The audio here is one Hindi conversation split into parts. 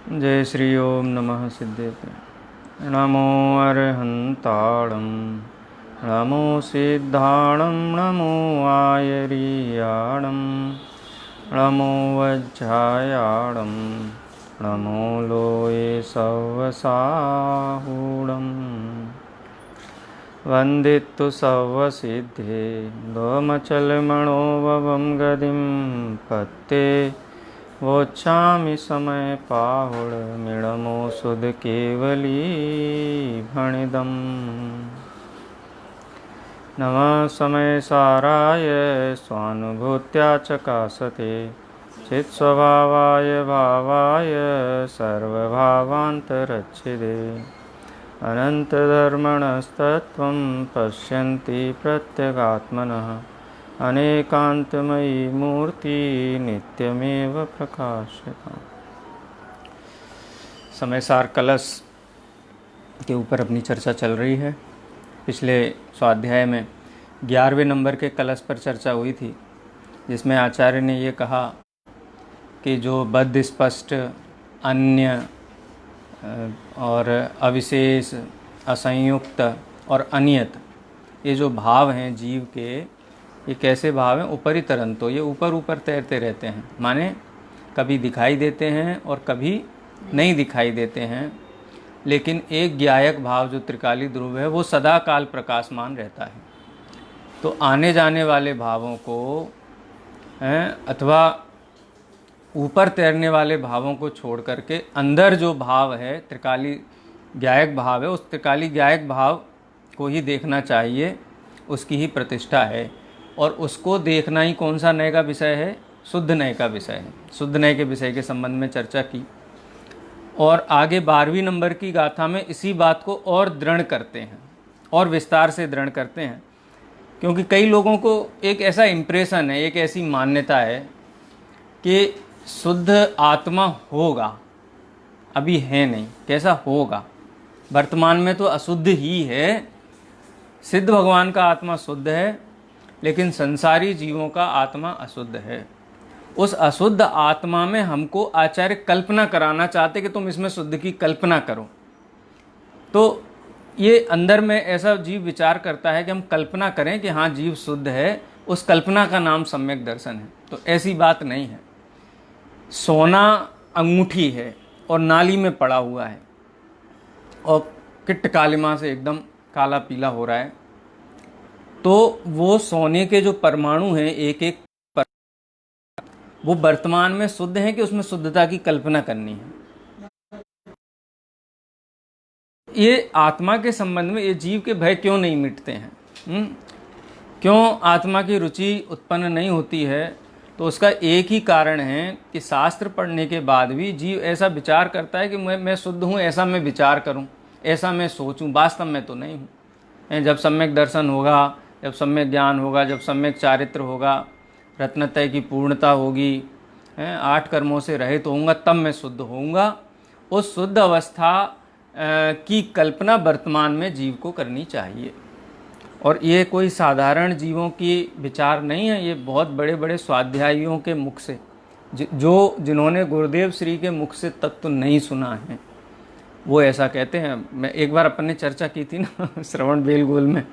जय श्री ओम नमः सिद्धेते। नमो अरहंताणं नमो सिद्धाणं नमो आयर्याणं नमो वज्रायाणं नमो लोये सवसाहूणं वन्दितु सवसिद्धे लोमचलमणोभवं गतिं पत्ते वोच्छामि समय पाहुड मिणमो सुध केवली भणिदम्। नमः समय साराय स्वानुभूत्या चकासते चित्स्वभावाय भावाय सर्वभावान्तरच्छिदे अनन्तधर्मणस्तत्त्वं पश्यन्ति प्रत्यगात्मनः अनेकांतमयी मूर्ति नित्यमेव प्रकाशता। समयसार कलश के ऊपर अपनी चर्चा चल रही है। पिछले स्वाध्याय में 11वें नंबर के कलश पर चर्चा हुई थी, जिसमें आचार्य ने ये कहा कि जो बद्ध स्पष्ट अन्य और अविशेष असंयुक्त और अनियत ये जो भाव हैं जीव के, ये कैसे भाव हैं? ऊपरी तरंतो, ये ऊपर ऊपर तैरते रहते हैं, माने कभी दिखाई देते हैं और कभी नहीं दिखाई देते हैं। लेकिन एक ज्ञायक भाव जो त्रिकाली ध्रुव है वो सदा काल प्रकाशमान रहता है। तो आने जाने वाले भावों को अथवा ऊपर तैरने वाले भावों को छोड़ करके अंदर जो भाव है त्रिकाली ज्ञायक भाव है, उस त्रिकाली ज्ञायक भाव को ही देखना चाहिए, उसकी ही प्रतिष्ठा है। और उसको देखना ही कौन सा नय का विषय है? शुद्ध नय का विषय है। शुद्ध नय के विषय के संबंध में चर्चा की और आगे 12वीं नंबर की गाथा में इसी बात को और दृढ़ करते हैं और विस्तार से दृढ़ करते हैं। क्योंकि कई लोगों को एक ऐसा इम्प्रेशन है, एक ऐसी मान्यता है कि शुद्ध आत्मा होगा, अभी है नहीं। कैसा होगा? वर्तमान में तो अशुद्ध ही है। सिद्ध भगवान का आत्मा शुद्ध है, लेकिन संसारी जीवों का आत्मा अशुद्ध है। उस अशुद्ध आत्मा में हमको आचार्य कल्पना कराना चाहते कि तुम इसमें शुद्ध की कल्पना करो। तो ये अंदर में ऐसा जीव विचार करता है कि हम कल्पना करें कि हाँ जीव शुद्ध है, उस कल्पना का नाम सम्यक दर्शन है। तो ऐसी बात नहीं है। सोना अंगूठी है और नाली में पड़ा हुआ है और किट्ट कालिमा से एकदम काला पीला हो रहा है, तो वो सोने के जो परमाणु हैं एक एक वो वर्तमान में शुद्ध है कि उसमें शुद्धता की कल्पना करनी है। ये आत्मा के संबंध में ये जीव के भय क्यों नहीं मिटते हैं? क्यों आत्मा की रुचि उत्पन्न नहीं होती है? तो उसका एक ही कारण है कि शास्त्र पढ़ने के बाद भी जीव ऐसा विचार करता है कि मैं शुद्ध हूँ, ऐसा मैं विचार करूँ, ऐसा मैं सोचूं। वास्तव में तो नहीं हूँ। जब सम्यक दर्शन होगा, जब सम्यक ज्ञान होगा, जब सम्यक चारित्र होगा, रत्नत्रय की पूर्णता होगी, 8 कर्मों से रहित होऊंगा, तब मैं शुद्ध होऊंगा। उस शुद्ध अवस्था की कल्पना वर्तमान में जीव को करनी चाहिए। और ये कोई साधारण जीवों की विचार नहीं है, ये बहुत बड़े बड़े स्वाध्यायियों के मुख से, जिन्होंने गुरुदेव श्री के मुख से तत्व नहीं सुना है, वो ऐसा कहते हैं। मैं एक बार अपन ने चर्चा की थी ना श्रवण बेलगोल में,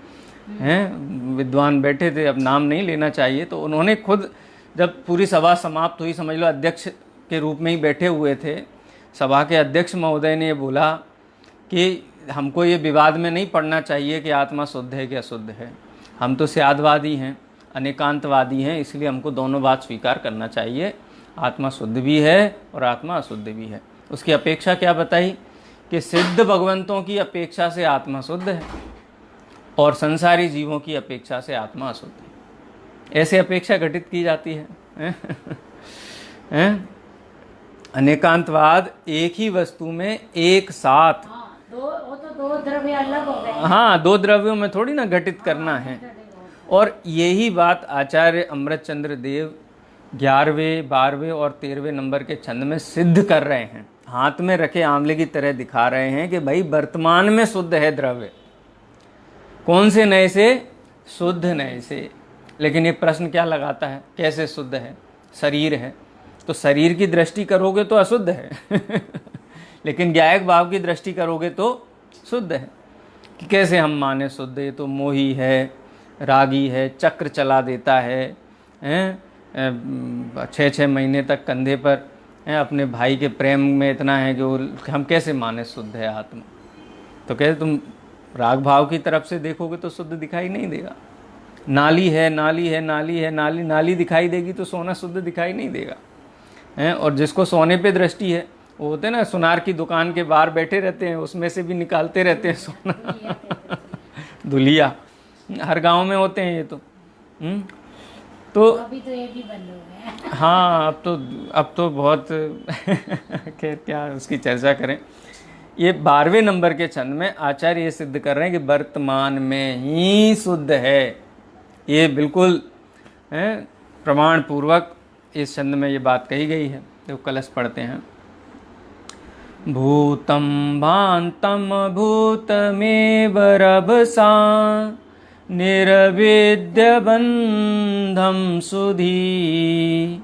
हैं विद्वान बैठे थे, अब नाम नहीं लेना चाहिए। तो उन्होंने खुद जब पूरी सभा समाप्त हुई, समझ लो अध्यक्ष के रूप में ही बैठे हुए थे, सभा के अध्यक्ष महोदय ने ये बोला कि हमको ये विवाद में नहीं पड़ना चाहिए कि आत्मा शुद्ध है कि अशुद्ध है। हम तो स्यादवादी हैं, अनेकांतवादी हैं, इसलिए हमको दोनों बात स्वीकार करना चाहिए। आत्मा शुद्ध भी है और आत्मा अशुद्ध भी है। उसकी अपेक्षा क्या बताई कि सिद्ध भगवंतों की अपेक्षा से आत्मा शुद्ध है और संसारी जीवों की अपेक्षा से आत्मा अशुद्ध है। ऐसे अपेक्षा घटित की जाती है। अनेकांतवाद एक ही वस्तु में एक साथ, दो द्रव्य अलग हो गए। हाँ, 2 द्रव्यों में थोड़ी ना घटित करना है। और यही बात आचार्य अमृतचंद्र देव 11वें, 12वें और 13वें नंबर के छंद में सिद्ध कर रहे हैं। हाथ में रखे आंवले की तरह दिखा रहे हैं कि भाई वर्तमान में शुद्ध है द्रव्य। कौन से नए से? शुद्ध नए से। लेकिन ये प्रश्न क्या लगाता है, कैसे शुद्ध है? शरीर है, तो शरीर की दृष्टि करोगे तो अशुद्ध है लेकिन ज्ञायक भाव की दृष्टि करोगे तो शुद्ध है। कि कैसे हम माने शुद्ध? ये तो मोही है, रागी है, चक्र चला देता है, हैं 6-6 महीने तक कंधे पर हैं, अपने भाई के प्रेम में इतना है कि वो हम कैसे माने शुद्ध है आत्मा? तो कहते तुम राग भाव की तरफ से देखोगे तो शुद्ध दिखाई नहीं देगा। नाली है, नाली है, नाली है, नाली नाली दिखाई देगी तो सोना शुद्ध दिखाई नहीं देगा, हैं। और जिसको सोने पे दृष्टि है, वो होते हैं ना सुनार की दुकान के बाहर बैठे रहते हैं, उसमें से भी निकालते रहते हैं सोना दुलिया, हर गांव में होते हैं ये तो अभी तो ये भी बंद हो गया। हाँ, अब तो बहुत खैर क्या उसकी चर्चा करें। ये 12वें नंबर के छंद में आचार्य ये सिद्ध कर रहे हैं कि वर्तमान में ही शुद्ध है। ये बिल्कुल प्रमाण पूर्वक इस छंद में ये बात कही गई है। तो कलश पढ़ते हैं। भूतम भांतम भूतमेव रभसा निर्विद्य बंधम सुधी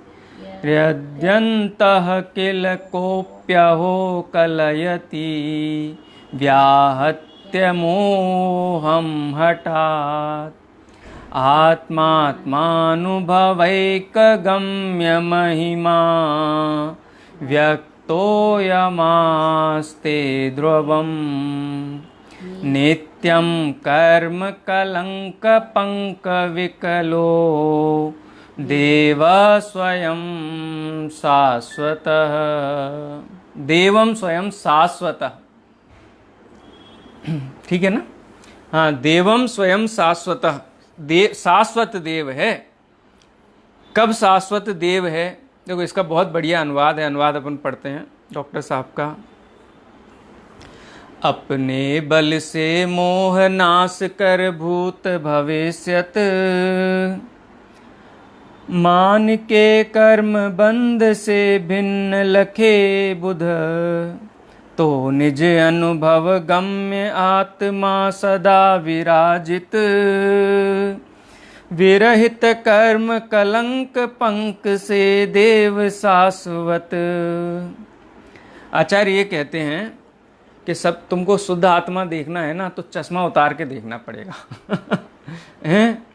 हृद्यन्तः किल कोप्यहो कलयति व्याहत्य मोहं हठात् आत्मात्मानुभवैकगम्य महिमा व्यक्तोऽयमास्ते ध्रुवम् नित्यं कर्म कलंक पंक विकलो देव स्वयं शाश्वतः। देवम स्वयं शाश्वतः, ठीक है ना? हाँ, देवम स्वयं शाश्वतः, शाश्वत देव है। कब शाश्वत देव है? देखो इसका बहुत बढ़िया अनुवाद है, अनुवाद अपन पढ़ते हैं डॉक्टर साहब का। अपने बल से मोह नाश कर भूत भविष्यत मान के कर्म बंध से भिन्न लखे बुध तो निज अनुभव गम्य आत्मा सदा विराजित विरहित कर्म कलंक पंक से देव शाश्वत। आचार्य ये कहते हैं कि सब तुमको शुद्ध आत्मा देखना है ना तो चश्मा उतार के देखना पड़ेगा हैं?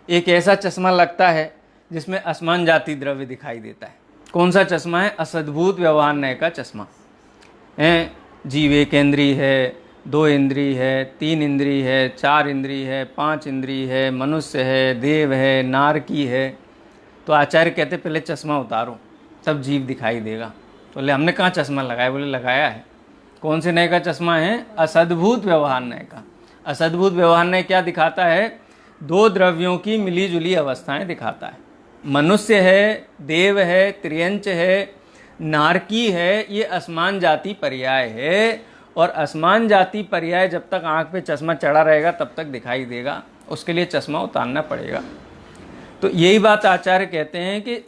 एक ऐसा चश्मा लगता है जिसमें आसमान जाति द्रव्य दिखाई देता है। कौन सा चश्मा है? असद्भुत व्यवहार नय का चश्मा है। जीव एक इंद्रिय है, 2 इंद्रिय है, 3 इंद्रिय है, 4 इंद्रिय है, 5 इंद्रिय है, मनुष्य है, देव है, नारकी है। तो आचार्य कहते पहले चश्मा उतारो तब जीव दिखाई देगा। तो बोले हमने कहाँ चश्मा लगाया? बोले लगाया है। कौन से नय का चश्मा है? असद्भुत व्यवहार नय का। असद्भुत व्यवहार नय क्या दिखाता है? 2 द्रव्यों की मिली जुली अवस्थाएं दिखाता है। मनुष्य है, देव है, त्रियंच है, नारकी है, ये असमान जाति पर्याय है। और असमान जाति पर्याय जब तक आंख पे चश्मा चढ़ा रहेगा तब तक दिखाई देगा, उसके लिए चश्मा उतारना पड़ेगा। तो यही बात आचार्य कहते हैं कि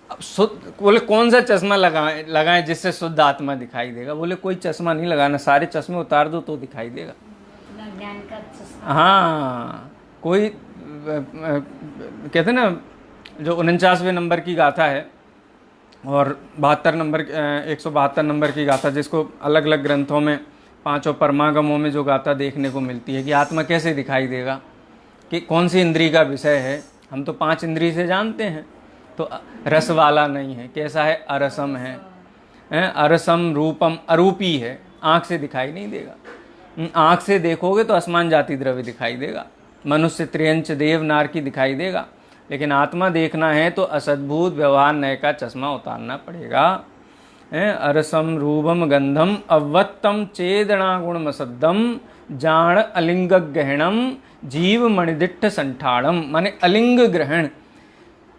शुद्ध, बोले कौन सा चश्मा लगाएं जिससे शुद्ध आत्मा दिखाई देगा? बोले कोई चश्मा नहीं लगाना, सारे चश्मे उतार दो तो दिखाई देगा। ज्ञान का चश्मा। हाँ, कोई कहते ना जो 49वें नंबर की गाथा है और 172 नंबर की गाथा, जिसको अलग अलग ग्रंथों में 5 परमागमों में जो गाथा देखने को मिलती है कि आत्मा कैसे दिखाई देगा, कि कौन सी इंद्रिय का विषय है। हम तो 5 इंद्रिय से जानते हैं, तो रस वाला नहीं है। कैसा है? अरसम है, अरसम रूपम, अरूपी है, आँख से दिखाई नहीं देगा। आँख से देखोगे तो असमान जाति द्रव्य दिखाई देगा, मनुष्य, त्रियंच, देव, नारकी दिखाई देगा। लेकिन आत्मा देखना है तो असद्भुत व्यवहार नय का चश्मा उतारना पड़ेगा। अरसम रूपम गंधम अवत्तम चेदना गुणमसद्दम जाण अलिंग ग्रहणम जीव मणिदिट्ठ संठाड़म। माने अलिंग ग्रहण,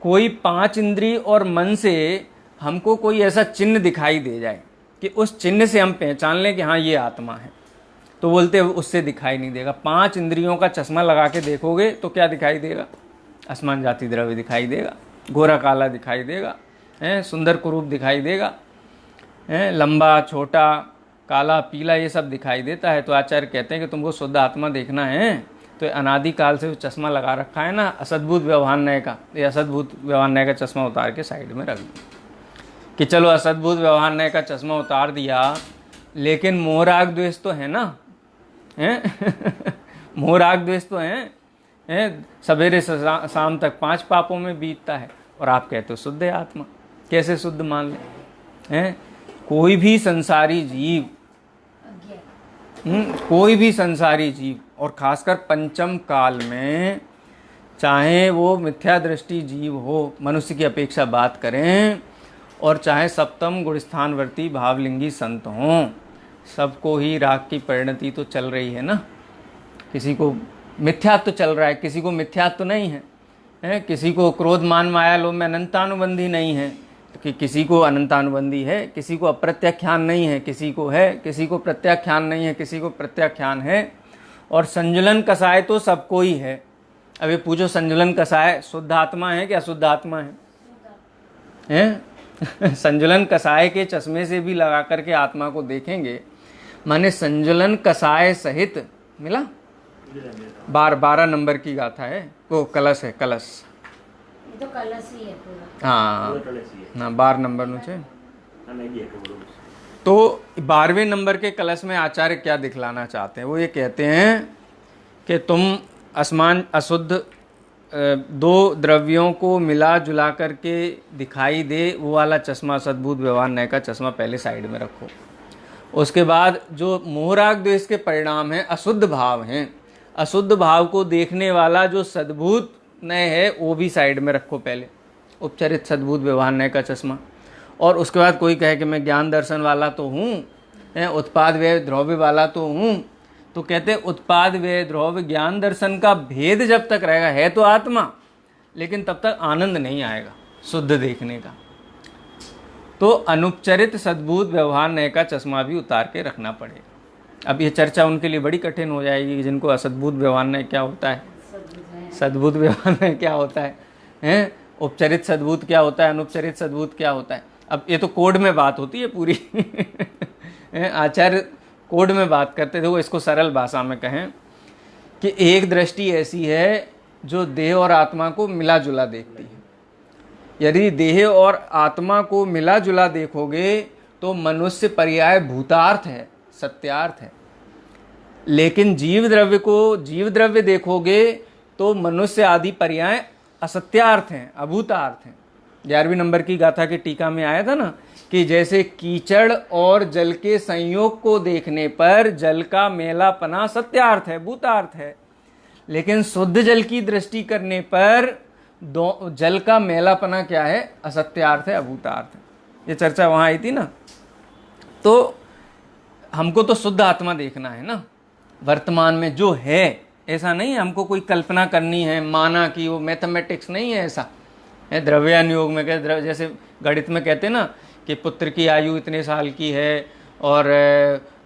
कोई 5 इंद्रिय और मन से हमको कोई ऐसा चिन्ह दिखाई दे जाए कि उस चिन्ह से हम पहचान लें कि हाँ ये आत्मा है, तो बोलते उससे दिखाई नहीं देगा। 5 इंद्रियों का चश्मा लगा के देखोगे तो क्या दिखाई देगा? आसमान जाति द्रव्य दिखाई देगा, गोरा काला दिखाई देगा, सुंदर कुरूप दिखाई देगा, लंबा छोटा काला पीला ये सब दिखाई देता है। तो आचार्य कहते हैं कि तुमको शुद्ध आत्मा देखना है तो अनादि काल से जो चश्मा लगा रखा है ना असद्भुत व्यवहार नय का, ये असद्भुत व्यवहार नय का चश्मा उतार के साइड में रख दो। कि चलो असद्भुत व्यवहार नय का चश्मा उतार दिया, लेकिन मोह राग द्वेष तो है ना, हैं? मोह राग द्वेष तो है, सवेरे से शाम तक 5 पापों में बीतता है, और आप कहते हो शुद्ध है आत्मा। कैसे शुद्ध मान ले? हैं? कोई भी संसारी जीव, कोई भी संसारी जीव, और खासकर पंचम काल में, चाहे वो मिथ्या दृष्टि जीव हो, मनुष्य की अपेक्षा बात करें, और चाहे सप्तम गुणस्थानवर्ती भावलिंगी संत हों, सबको ही राग की परिणति तो चल रही है ना। किसी को मिथ्यात्व तो चल रहा है, किसी को मिथ्यात्व तो नहीं है, किसी को क्रोध मान माया लोभ में अनंतानुबंधी नहीं है, कि किसी को अनंतानुबंधी है, किसी को अप्रत्याख्यान नहीं है, किसी को है, किसी को प्रत्याख्यान नहीं है, किसी को प्रत्याख्यान है, और संजुलन कसाय तो सबको ही है। अब ये पूछो, संजुलन कसाय शुद्ध आत्मा है कि अशुद्ध आत्मा है? संजुलन कसाय के चश्मे से भी लगा करके आत्मा को देखेंगे, माने संजुलन कसाय सहित मिला। 12 नंबर की गाथा है वो, कलश है, कलश। ये तो कलश ही है पूरा। हाँ 12 नंबर नीचे। तो 12वें नंबर के कलश में आचार्य क्या दिखलाना चाहते हैं? वो ये कहते हैं कि तुम असमान अशुद्ध 2 द्रव्यों को मिला जुला करके दिखाई दे, वो वाला चश्मा सद्भुत व्यवहार नय का चश्मा पहले साइड में रखो। उसके बाद जो मोहराग द्वेष के परिणाम हैं, अशुद्ध भाव हैं, अशुद्ध भाव को देखने वाला जो सद्भुत नय है वो भी साइड में रखो पहले, उपचरित सद्भुत व्यवहार नय का चश्मा। और उसके बाद कोई कहे कि मैं ज्ञान दर्शन वाला तो हूँ, उत्पाद व्यय द्रव्य वाला तो हूँ, तो कहते उत्पाद व्यय द्रव्य ज्ञान दर्शन का भेद जब तक रहेगा, है तो आत्मा, लेकिन तब तक आनंद नहीं आएगा शुद्ध देखने का। तो अनुपचरित सद्भुत व्यवहार नय का चश्मा भी उतार के रखना पड़ेगा। अब ये चर्चा उनके लिए बड़ी कठिन हो जाएगी जिनको असद्भुत व्यवहार नय क्या होता है, सद्भुत व्यवहार नय क्या होता है, उपचरित सद्भुत क्या होता है, अनुपचरित सद्भुत क्या होता है। अब ये तो कोड में बात होती है पूरी आचार्य कोड में बात करते थे, वो इसको सरल भाषा में कहें कि एक दृष्टि ऐसी है जो देह और आत्मा को मिला जुला देखती है। यदि देह और आत्मा को मिला जुला देखोगे तो मनुष्य पर्याय भूतार्थ है, सत्यार्थ है। लेकिन जीव द्रव्य को जीव द्रव्य देखोगे तो मनुष्य आदि पर्याय असत्यार्थ हैं, अभूतार्थ हैं। 11वीं नंबर की गाथा की टीका में आया था ना कि जैसे कीचड़ और जल के संयोग को देखने पर जल का मैलापना सत्यार्थ है, भूतार्थ है, लेकिन शुद्ध जल की दृष्टि करने पर जल का मैलापना क्या है, असत्यार्थ है, अभूतार्थ है। ये चर्चा वहां आई थी ना। तो हमको तो शुद्ध आत्मा देखना है ना, वर्तमान में जो है, ऐसा नहीं है हमको कोई कल्पना करनी है, माना कि वो मैथमेटिक्स नहीं है, ऐसा है। द्रव्यानुयोग में कहते, जैसे गणित में कहते हैं ना कि पुत्र की आयु इतने साल की है और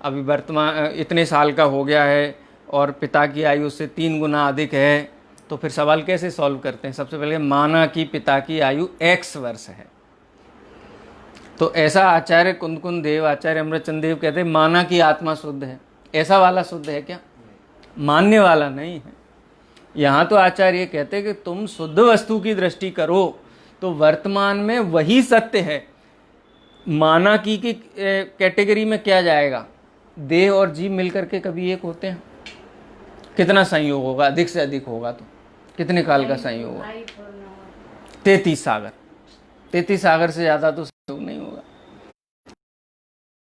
अभी वर्तमान इतने साल का हो गया है और पिता की आयु उससे 3 गुना अधिक है, तो फिर सवाल कैसे सॉल्व करते हैं? सबसे पहले माना कि पिता की आयु x वर्ष है, तो ऐसा आचार्य कुंदकुंद देव, आचार्य अमृतचंद देव कहते हैं माना कि आत्मा शुद्ध है, ऐसा वाला शुद्ध है क्या? मानने वाला नहीं है। यहाँ तो आचार्य कहते हैं कि तुम शुद्ध वस्तु की दृष्टि करो तो वर्तमान में वही सत्य है। माना की कैटेगरी में क्या जाएगा? देह और जीव मिलकर के कभी एक होते हैं? कितना संयोग होगा? अधिक से अधिक होगा तो कितने काल का संयोग होगा? 33 सागर। 33 सागर से ज्यादा तो संयोग नहीं होगा।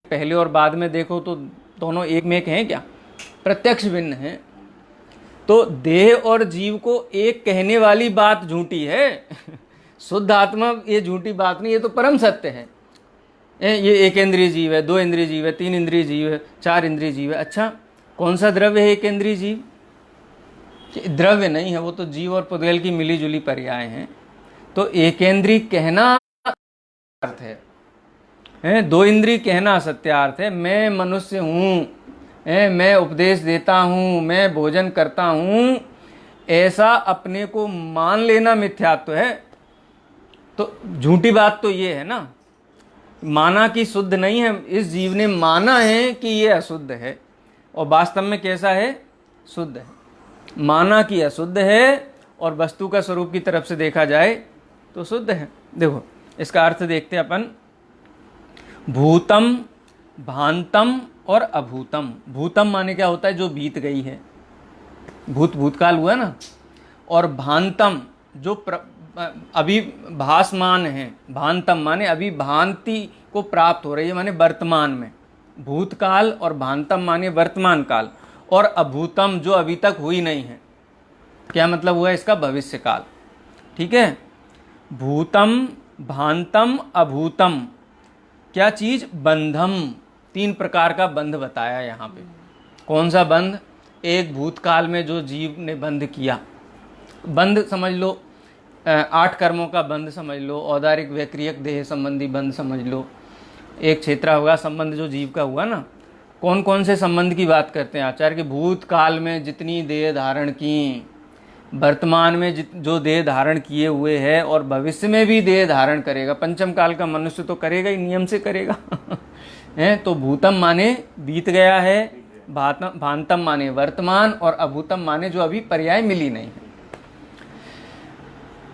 पहले और बाद में देखो तो दोनों एक में एक हैं क्या? प्रत्यक्ष भिन्न है। तो देह और जीव को एक कहने वाली बात झूठी है। शुद्ध आत्मा ये झूठी बात नहीं, ये तो परम सत्य है। ये 1 इंद्रिय जीव है, 2 इंद्रिय जीव है, 3 इंद्रिय जीव है, 4 इंद्रिय जीव है। अच्छा, कौन सा द्रव्य है 1 इंद्रिय जीव? द्रव्य नहीं है, वो तो जीव और पुद्गल की मिली जुली पर्याय हैं। तो 1 इंद्रिय कहना अर्थ है, 2 इंद्रिय कहना सत्यार्थ है। मैं मनुष्य हूँ, मैं उपदेश देता हूँ, मैं भोजन करता हूँ, ऐसा अपने को मान लेना मिथ्यात्व है। तो झूठी बात तो ये है ना, माना कि शुद्ध नहीं है, इस जीव ने माना है कि ये अशुद्ध है और वास्तव में कैसा है? शुद्ध है। माना कि अशुद्ध है और वस्तु का स्वरूप की तरफ से देखा जाए तो शुद्ध है। देखो इसका अर्थ देखते अपन भूतम, भांतम और अभूतम। भूतम माने क्या होता है, जो बीत गई है, भूतकाल हुआ ना। और भांतम जो अभी भासमान है। भांतम माने अभी भांति को प्राप्त हो रही है, माने वर्तमान में। भूतकाल और भांतम माने वर्तमान काल। और अभूतम जो अभी तक हुई नहीं है। क्या मतलब हुआ इसका, भविष्य काल। ठीक है, भूतम, भांतम, अभूतम। क्या चीज, बंधम। 3 प्रकार का बंध बताया यहाँ पे। कौन सा बंध, एक भूतकाल में जो जीव ने बंध किया, बंध समझ लो 8 कर्मों का बंध समझ लो, औदारिक वैक्रियक देह संबंधी बंध समझ लो, एक क्षेत्रावगाह संबंध जो जीव का हुआ ना। कौन कौन से संबंध की बात करते हैं आचार्य के, भूतकाल में जितनी देह धारण की, वर्तमान में जो देह धारण किए हुए है, और भविष्य में भी देह धारण करेगा। पंचम काल का मनुष्य तो करेगा ही, नियम से करेगा। है तो भूतम माने बीत गया है, भांतम माने वर्तमान, और अभूतम माने जो अभी पर्याय मिली नहीं है।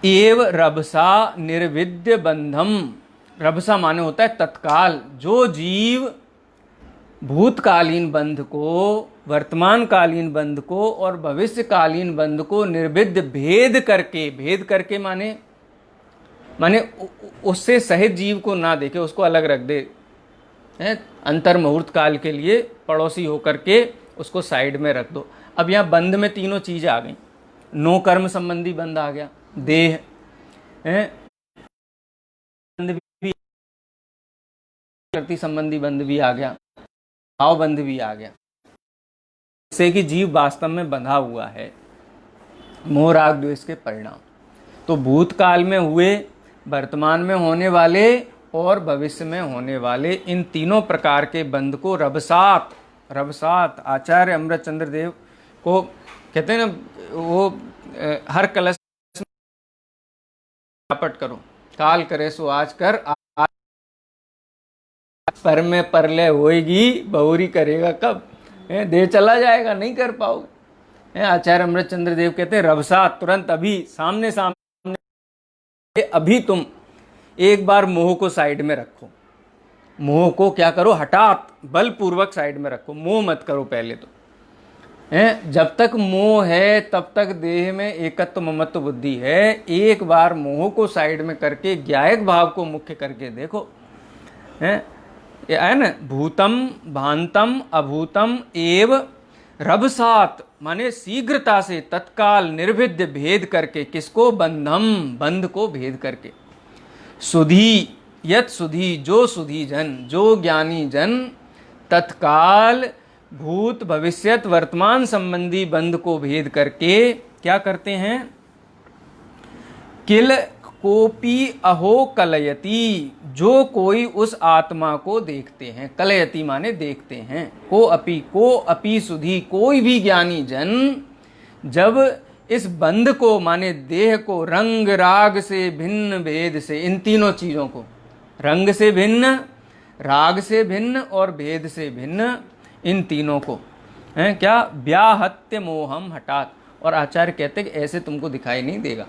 एव रभसा निर्विद्य बंधम। रभसा माने होता है तत्काल। जो जीव भूतकालीन बंध को, वर्तमानकालीन बंध को और भविष्यकालीन बंध को निर्विद्य भेद करके माने उससे सहित जीव को ना देखे, उसको अलग रख दे, है अंतर मुहूर्त काल के लिए पड़ोसी होकर के उसको साइड में रख दो। अब यहाँ बंध में तीनों चीजें आ गई। 9 कर्म संबंधी बंध आ गया, देह है, बंध भी, प्रकृति संबंधी बंध भी आ गया, भाव बंध भी आ गया, जिससे कि जीव वास्तव में बंधा हुआ है, मोह राग द्वेष के परिणाम। तो भूतकाल में हुए, वर्तमान में होने वाले और भविष्य में होने वाले, इन तीनों प्रकार के बंध को रभसात आचार्य अमृतचंद्र देव को कहते हैं ना, वो हर कलश पट करो, काल करे सो आज कर, पर में परले होएगी, बहुरी करेगा कब, देह चला जाएगा, नहीं कर पाओगे। आचार्य अमृतचंद्र देव कहते हैं रभसात, तुरंत, अभी, सामने सामने। अभी तुम एक बार मोह को साइड में रखो, मोह को क्या करो, हठात बलपूर्वक साइड में रखो, मोह मत करो पहले तो। जब तक मोह है तब तक देह में एकत्व ममत्व बुद्धि है। एक बार मोह को साइड में करके ज्ञायक भाव को मुख्य करके देखो। है ना, भूतम, भांतम, अभूतम एव रभसात माने शीघ्रता से, तत्काल, निर्विद्य भेद करके, किसको, बंधम, बंध को भेद करके। सुधी, यत सुधी, जो सुधी जन, जो ज्ञानी जन तत्काल भूत भविष्यत वर्तमान संबंधी बंध को भेद करके क्या करते हैं, किल कोपी अहो कलयति, जो कोई उस आत्मा को देखते हैं, कलयति माने देखते हैं, को अपी सुधी, कोई भी ज्ञानी जन जब इस बंध को माने देह को रंग राग से भिन्न भेद से, इन तीनों चीजों को, रंग से भिन्न, राग से भिन्न और भेद से भिन्न, इन तीनों को है क्या, व्याहत्य मोहम हठात। और आचार्य कहते हैं कि ऐसे तुमको दिखाई नहीं देगा।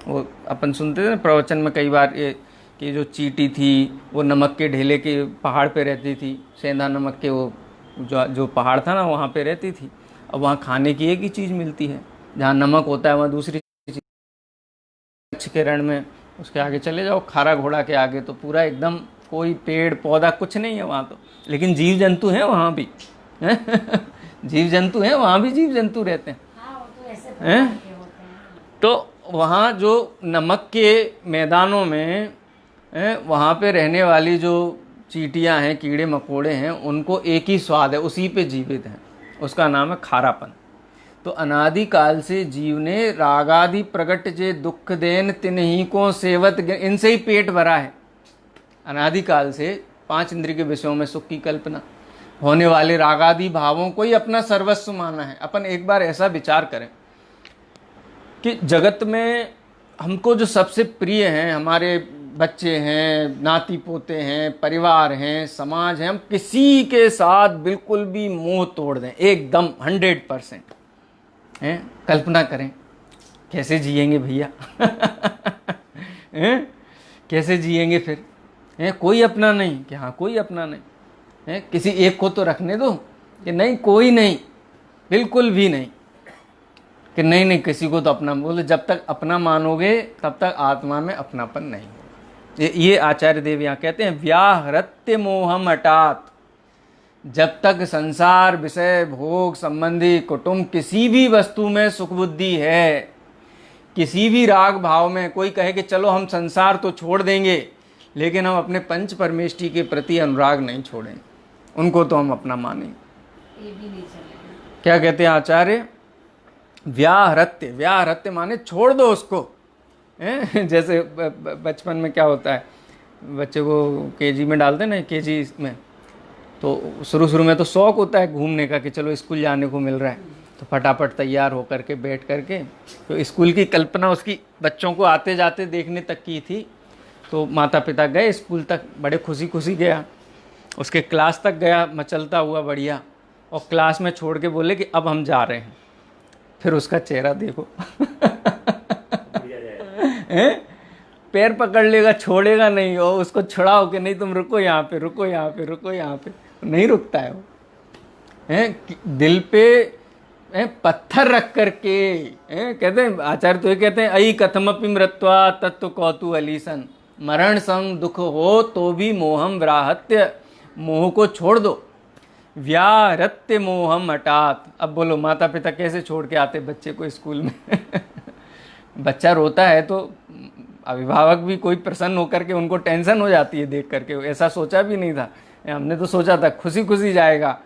वो अपन सुनते थे ना प्रवचन में कई बार, ये कि जो चींटी थी वो नमक के ढेले के पहाड़ पे रहती थी, सेंधा नमक के वो जो पहाड़ था ना वहाँ पे रहती थी। अब वहाँ खाने की एक ही चीज़ मिलती है, जहाँ नमक होता है वहाँ दूसरी चीज़। कच्छ के रण में उसके आगे चले जाओ, खारा घोड़ा के आगे तो पूरा एकदम कोई पेड़ पौधा कुछ नहीं है वहाँ तो, लेकिन जीव जंतु हैं वहाँ भी। जीव जंतु हैं वहाँ भी, जीव जंतु रहते हैं। हाँ, वो तो ऐसे प्रकार के होते हैं। तो वहाँ जो नमक के मैदानों में वहाँ पे रहने वाली जो चींटियाँ हैं, कीड़े मकोड़े हैं, उनको एक ही स्वाद है, उसी पे जीवित हैं, उसका नाम है खारापन। तो अनादि काल से जीव ने रागादि प्रगट जे दुख देन तिन्ही को सेवत, इनसे ही पेट भरा है। अनादि काल से 5 इंद्रिय के विषयों में सुख की कल्पना, होने वाले रागादि भावों को ही अपना सर्वस्व माना है। अपन एक बार ऐसा विचार करें कि जगत में हमको जो सबसे प्रिय हैं, हमारे बच्चे हैं, नाती पोते हैं, परिवार हैं, समाज है, हम किसी के साथ बिल्कुल भी मोह तोड़ दें, एकदम 100%, हैं, कल्पना करें कैसे जिएंगे भैया। कैसे जिएंगे फिर? है कोई अपना नहीं, कि हाँ कोई अपना नहीं है, किसी एक को तो रखने दो, कि नहीं कोई नहीं, बिल्कुल भी नहीं, कि नहीं नहीं किसी को तो अपना, बोले जब तक अपना मानोगे तब तक आत्मा में अपनापन नहीं होगा। ये आचार्य देव यहाँ कहते हैं व्याहृत्य मोहम हटात। जब तक संसार, विषय, भोग संबंधी, कुटुंब, किसी भी वस्तु में सुख बुद्धि है, किसी भी राग भाव में, कोई कहे कि चलो हम संसार तो छोड़ देंगे लेकिन हम अपने पंच परमेष्टि के प्रति अनुराग नहीं छोड़ेंगे, उनको तो हम अपना मानेंगे, ये भी नहीं चलेगा। क्या कहते हैं आचार्य? व्याहृत्य। व्याहृत्य माने छोड़ दो उसको, जैसे बचपन में क्या होता है, बच्चे को केजी में डालते हैं ना, केजी में तो शुरू में तो शौक होता है घूमने का कि चलो स्कूल जाने को मिल रहा है, तो फटाफट तैयार होकर के बैठ करके, तो स्कूल की कल्पना उसकी बच्चों को आते जाते देखने तक की थी। तो माता पिता गए स्कूल तक, बड़े खुशी खुशी गया, उसके क्लास तक गया मचलता हुआ बढ़िया, और क्लास में छोड़ के बोले कि अब हम जा रहे हैं। फिर उसका चेहरा देखो पैर पकड़ लेगा, छोड़ेगा नहीं, और उसको छुड़ाओ कि नहीं तुम रुको यहाँ पे, रुको यहाँ पे, रुको यहाँ पे, नहीं रुकता है वो, दिल पे पत्थर रख करके। कहते हैं आचार्य तो ये कहते हैं अई कथमपि मृत्वा तत्व कौतूहलीसन, मरण संग दुख हो तो भी मोहम व्राहत्य, मोह को छोड़ दो। व्याहृत्य मोहम हटात। अब बोलो माता पिता कैसे छोड़ के आते बच्चे को स्कूल में बच्चा रोता है तो अभिभावक भी कोई प्रसन्न होकर के, उनको टेंशन हो जाती है देख करके, ऐसा सोचा भी नहीं था, हमने तो सोचा था खुशी खुशी जाएगा,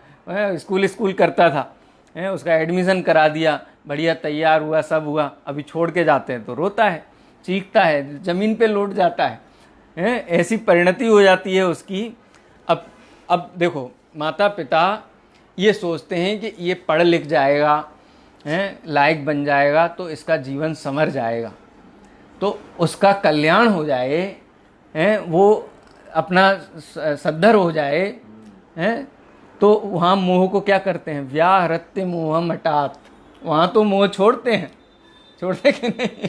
स्कूल करता था, उसका एडमिशन करा दिया, बढ़िया तैयार हुआ, सब हुआ, अभी छोड़ के जाते हैं तो रोता है, चीखता है, ज़मीन पे लौट जाता है, ऐसी परिणति हो जाती है उसकी। अब देखो माता पिता ये सोचते हैं कि ये पढ़ लिख जाएगा, लायक बन जाएगा तो इसका जीवन संवर जाएगा, तो उसका कल्याण हो जाए, वो अपना सद्धर हो जाए, तो वहाँ मोह को क्या करते हैं? व्याहृत्य मोहम हटात। वहाँ तो मोह छोड़ते हैं, छोड़ते कि नहीं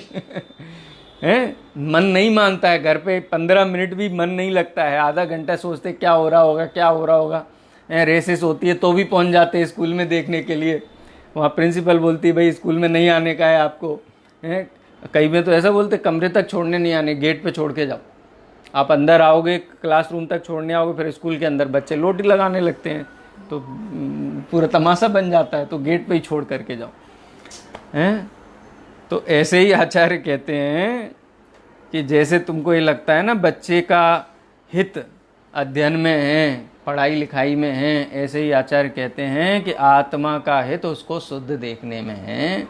मन नहीं मानता है, घर पे 15 मिनट भी मन नहीं लगता है, आधा घंटा सोचते क्या हो रहा होगा, क्या हो रहा होगा, रेसेस होती है तो भी पहुँच जाते हैं स्कूल में देखने के लिए, वहाँ प्रिंसिपल बोलती है भाई स्कूल में नहीं आने का है आपको, कई में तो ऐसा बोलते कमरे तक छोड़ने नहीं आने, गेट पे छोड़ के जाओ, आप अंदर आओगे क्लासरूम तक छोड़ने आओगे, फिर स्कूल के अंदर बच्चे लोटी लगाने लगते हैं तो पूरा तमाशा बन जाता है, तो गेट पे ही छोड़ करके जाओ, तो ऐसे ही आचार्य कहते हैं कि जैसे तुमको ये लगता है ना बच्चे का हित अध्ययन में है, पढ़ाई लिखाई में है, ऐसे ही आचार्य कहते हैं कि आत्मा का हित उसको शुद्ध देखने में है।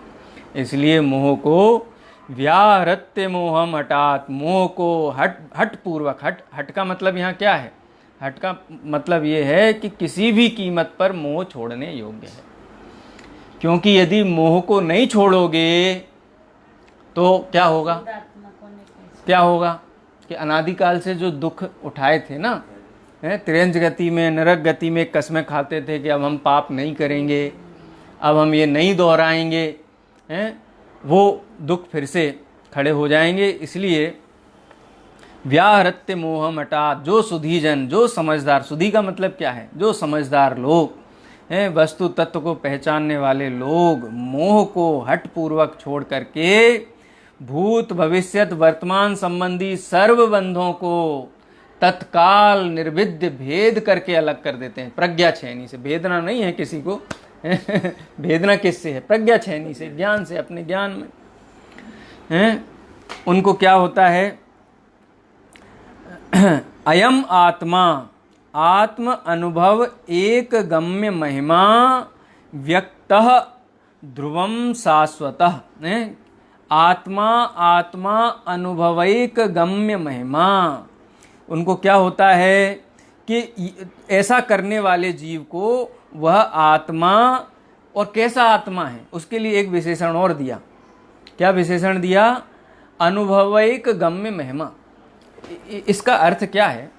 इसलिए मोह को व्याहृत्य मोहम हटात, मोह को हट पूर्वक, हट का मतलब यहाँ क्या है? हट का मतलब ये है कि किसी भी कीमत पर मोह छोड़ने योग्य है, क्योंकि यदि मोह को नहीं छोड़ोगे तो क्या होगा? क्या होगा कि अनादिकाल से जो दुख उठाए थे ना, त्रियंच गति में, नरक गति में कसमें खाते थे कि अब हम पाप नहीं करेंगे, अब हम ये नहीं दोहराएंगे, वो दुख फिर से खड़े हो जाएंगे। इसलिए व्याहृत्य मोह हटा, जो सुधीजन, जो समझदार, सुधी का मतलब क्या है? जो समझदार लोग हैं, वस्तु तत्व को पहचानने वाले लोग, मोह को हट पूर्वक छोड़ करके भूत भविष्यत वर्तमान संबंधी सर्व बंधों को तत्काल निर्विद्य भेद करके अलग कर देते हैं। प्रज्ञा छेनी से, भेदना नहीं है किसी को भेदना किससे है? प्रज्ञा छेनी से, ज्ञान से, अपने ज्ञान में उनको क्या होता है? अयम आत्मा, आत्म अनुभव एक गम्य महिमा व्यक्तः ध्रुवम शाश्वतः। आत्मा आत्मा अनुभवैक गम्य महिमा, उनको क्या होता है कि ऐसा करने वाले जीव को वह आत्मा, और कैसा आत्मा है उसके लिए एक विशेषण और दिया। क्या विशेषण दिया? अनुभवैक गम्य महिमा। इसका अर्थ क्या है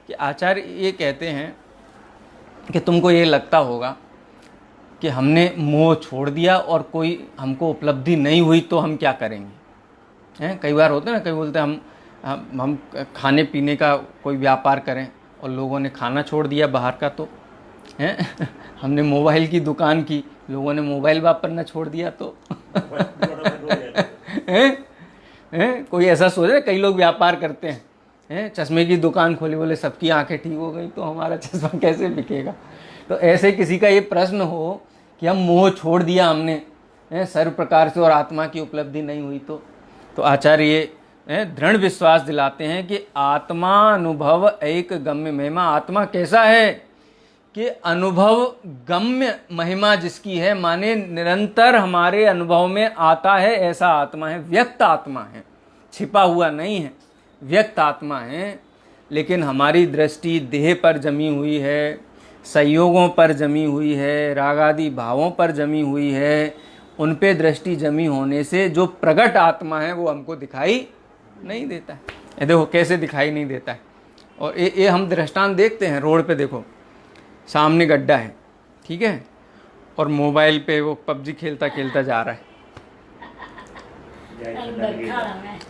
कि आचार्य ये कहते हैं कि तुमको ये लगता होगा कि हमने मोह छोड़ दिया और कोई हमको उपलब्धि नहीं हुई तो हम क्या करेंगे? कई बार होते हैं ना, कई बोलते हैं हम हम खाने पीने का कोई व्यापार करें और लोगों ने खाना छोड़ दिया बाहर का, तो हैं हमने मोबाइल की दुकान की, लोगों ने मोबाइल वापरना छोड़ दिया तो हैं कोई ऐसा सोच रहा है? कई लोग व्यापार करते हैं, चश्मे की दुकान खोली, बोले सबकी आंखें ठीक हो गई तो हमारा चश्मा कैसे बिकेगा। तो ऐसे किसी का ये प्रश्न हो कि हम मोह छोड़ दिया हमने सर्व प्रकार से और आत्मा की उपलब्धि नहीं हुई, तो आचार्य ये दृढ़ विश्वास दिलाते हैं कि आत्मा अनुभव एक गम्य महिमा। आत्मा कैसा है कि अनुभव गम्य महिमा जिसकी है, माने निरंतर हमारे अनुभव में आता है, ऐसा आत्मा है। व्यक्त आत्मा है, छिपा हुआ नहीं है, व्यक्त आत्मा है। लेकिन हमारी दृष्टि देह पर जमी हुई है, संयोगों पर जमी हुई है, रागादि भावों पर जमी हुई है। उन पे दृष्टि जमी होने से जो प्रगट आत्मा है वो हमको दिखाई नहीं देता है। ये देखो कैसे दिखाई नहीं देता है। और ये हम दृष्टांत देखते हैं, रोड पे देखो सामने गड्ढा है, ठीक है, और मोबाइल पे वो पबजी खेलता खेलता जा रहा है।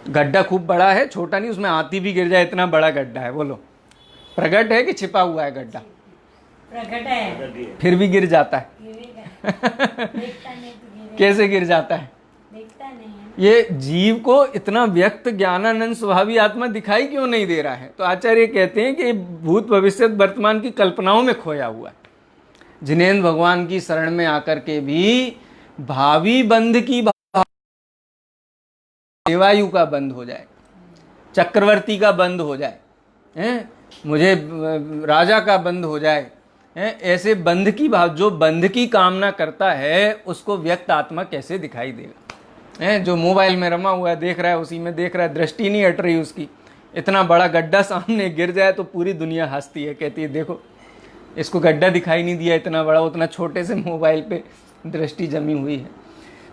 गड्ढा खूब बड़ा है, छोटा नहीं, उसमें हाथी भी गिर जाए इतना बड़ा गड्ढा है। बोलो प्रगट है कि छिपा हुआ है गड्ढा? प्रकट है, फिर भी गिर जाता है। देखता नहीं तो कैसे गिर जाता है? देखता नहीं है। ये जीव को इतना व्यक्त ज्ञानानंद स्वभावी आत्मा दिखाई क्यों नहीं दे रहा है? तो आचार्य कहते हैं कि भूत भविष्य वर्तमान की कल्पनाओं में खोया हुआ है। जिनेन्द्र भगवान की शरण में आकर के भी भावी बंध की, देवायु का बंद हो जाए, चक्रवर्ती का बंद हो जाए, मुझे राजा का बंद हो जाए, ऐसे बंध की भाव, जो बंध की कामना करता है उसको व्यक्त आत्मा कैसे दिखाई देगा? जो मोबाइल में रमा हुआ है, देख रहा है, उसी में देख रहा है, दृष्टि नहीं हट रही उसकी। इतना बड़ा गड्ढा सामने गिर जाए तो पूरी दुनिया हंसती है, कहती है देखो इसको गड्ढा दिखाई नहीं दिया इतना बड़ा, उतना छोटे से मोबाइल पे दृष्टि जमी हुई है।